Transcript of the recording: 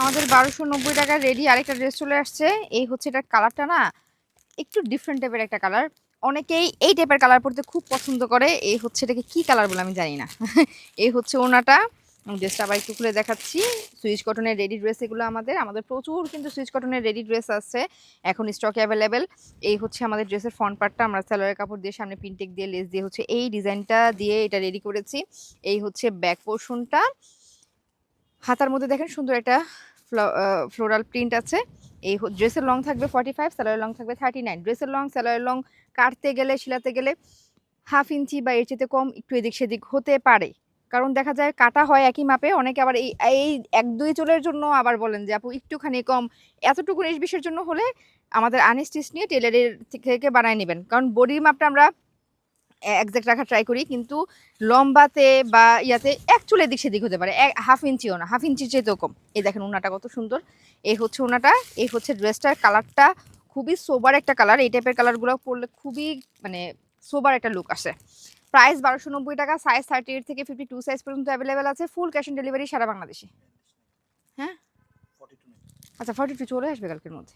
আমাদের 1290 টাকার রেডি আরেকটা ড্রেস চলে আসছে। এই হচ্ছে এটার কালারটা না একটু ডিফারেন্ট টাইপের একটা কালার। অনেকেই এই টাইপের কালার পরতে খুব পছন্দ করে। এই হচ্ছে এটাকে কি কালার বলে আমি জানি না। এই হচ্ছে ওনাটা। ড্রেসটা আবার একটু খুলে দেখাচ্ছি। সুইচ কটনের রেডি ড্রেস এগুলো আমাদের প্রচুর কিন্তু সুইচ কটনের রেডি ড্রেস আছে এখন স্টকে অ্যাভেলেবেল। এই হচ্ছে আমাদের ড্রেসের ফ্রন্ট পার্টটা আমরা সালোয়ারের কাপড় দিয়ে সামনে পিনটেক দিয়ে লেস দিয়ে হচ্ছে এই ডিজাইনটা দিয়ে এটা রেডি করেছি। এই হচ্ছে ব্যাক পোর্শনটা। হাতার মধ্যে দেখেন সুন্দর একটা ফ্লোরাল প্রিন্ট আছে। এই ড্রেসের লং থাকবে 45, সালোয়ারের লং থাকবে 39। ড্রেসের লং সালোয়ারের লং কাটতে গেলে শিলাতে গেলে হাফ ইঞ্চি বা এর চেয়ে কম একটু এদিক সেদিক হতে পারে, কারণ দেখা যায় কাটা হয় একই মাপে। অনেকে আবার এই এই 1-2 চুলের জন্য আবার বলেন যে আপু একটুখানি কম, এতটুকু 19-20-এর জন্য হলে আমাদের আনস্টিচ নিয়ে টেলারের থেকে বানায় নেবেন, কারণ বডির মাপটা আমরা একজ্যাক্ট রাখার ট্রাই করি, কিন্তু লম্বাতে বা ইয়াতে এক চুল এদিক সেদিক হতে পারে, হাফ ইঞ্চিও না, হাফ ইঞ্চির চেয়েতেও কম। এই দেখেন ওনাটা কত সুন্দর। এই হচ্ছে ওনাটা। এই হচ্ছে ড্রেসটার কালারটা খুবই সোবার একটা কালার। এই টাইপের কালারগুলো পরলে খুবই মানে সোবার একটা লুক আসে। প্রাইস 1290 টাকা। সাইজ 38 থেকে 52 সাইজ পর্যন্ত অ্যাভেলেবেল আছে। ফুল ক্যাশ অন ডেলিভারি সারা বাংলাদেশে। হ্যাঁ আচ্ছা 42 চলে আসবে কালকের মধ্যে।